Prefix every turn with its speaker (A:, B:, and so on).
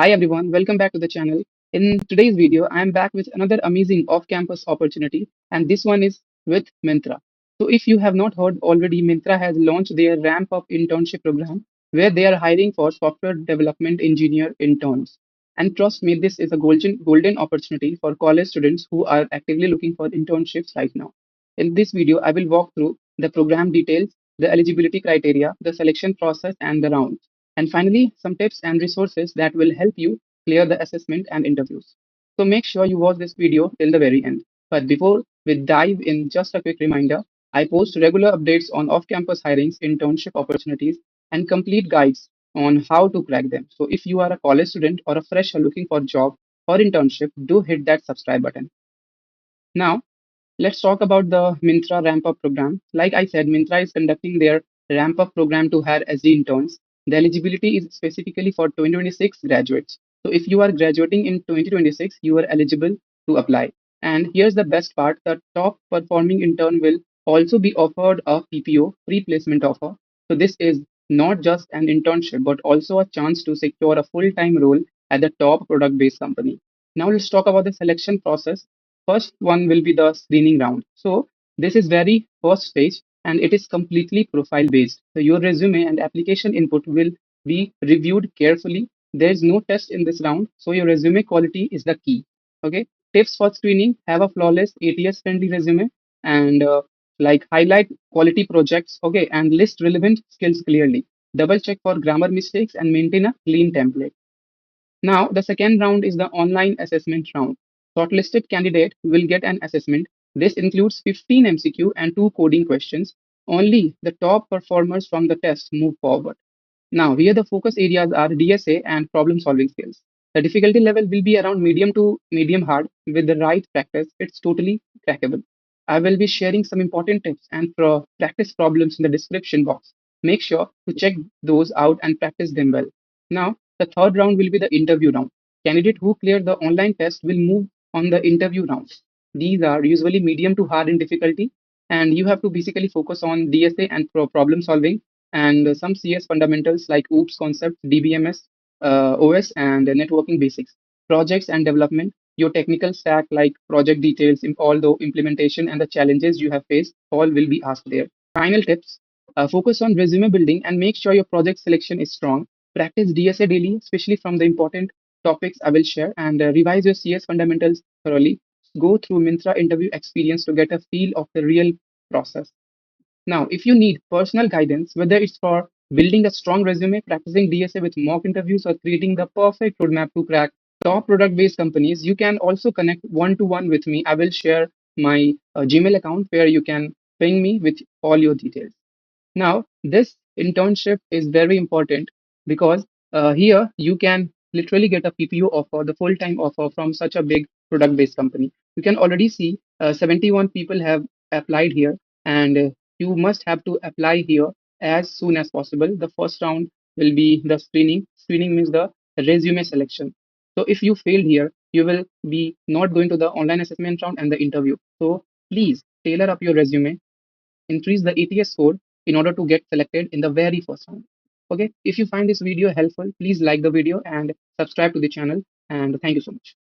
A: Hi everyone, welcome back to the channel. In today's video, I am back with another amazing off-campus opportunity, and this one is with Myntra. So if you have not heard already, Myntra has launched their Ramp-Up Internship Program, where they are hiring for Software Development Engineer Interns. And trust me, this is a golden opportunity for college students who are actively looking for internships right now. In this video, I will walk through the program details, the eligibility criteria, the selection process, and the rounds. And finally, some tips and resources that will help you clear the assessment and interviews. So make sure you watch this video till the very end. But before we dive in, just a quick reminder, I post regular updates on off-campus hirings, internship opportunities, and complete guides on how to crack them. So if you are a college student or a fresher looking for a job or internship, do hit that subscribe button. Now, let's talk about the Myntra Ramp-Up program. Like I said, Myntra is conducting their Ramp-Up program to hire SD interns. The eligibility is specifically for 2026 graduates. So if you are graduating in 2026, you are eligible to apply. And here's the best part, the top performing intern will also be offered a PPO, pre-placement offer. So this is not just an internship, but also a chance to secure a full-time role at the top product-based company. Now let's talk about the selection process. First one will be the screening round. So this is very first stage and it is completely profile based. So your resume and application input will be reviewed carefully. There is no test in this round, so your resume quality is the key. Okay. Tips for screening: have a flawless ATS friendly resume and like highlight quality projects. Okay, and list relevant skills clearly. Double check for grammar mistakes and maintain a clean template. Now, the second round is the online assessment round. Shortlisted candidate will get an assessment. This includes 15 MCQ and 2 coding questions. Only the top performers from the test move forward. Now, here the focus areas are DSA and problem solving skills. The difficulty level will be around medium to medium hard. With the right practice, it's totally crackable. I will be sharing some important tips and practice problems in the description box. Make sure to check those out and practice them well. Now, the third round will be the interview round. Candidate who clear the online test will move on the interview rounds. These are usually medium to hard in difficulty, and you have to basically focus on DSA and problem solving and some CS fundamentals like OOPS concepts, DBMS, OS, and networking basics, projects and development, your technical stack like project details, all the implementation and the challenges you have faced, all will be asked there. Final tips: focus on resume building and make sure your project selection is strong. Practice DSA daily, especially from the important topics I will share, and revise your CS fundamentals thoroughly. Go through Myntra interview experience to get a feel of the real process. Now, if you need personal guidance, whether it's for building a strong resume, practicing DSA with mock interviews, or creating the perfect roadmap to crack top product based companies, you can also connect one to one with me. I will share my Gmail account where you can ping me with all your details. Now, this internship is very important because here you can literally get a PPO offer, the full time offer from such a big product based company. You can already see 71 people have applied here, and you must have to apply here as soon as possible. The first round will be the screening. Screening means the resume selection. So if you failed here, you will be not going to the online assessment round and the interview. So please tailor up your resume, increase the ATS score in order to get selected in the very first round. Okay, if you find this video helpful, please like the video and subscribe to the channel. And thank you so much.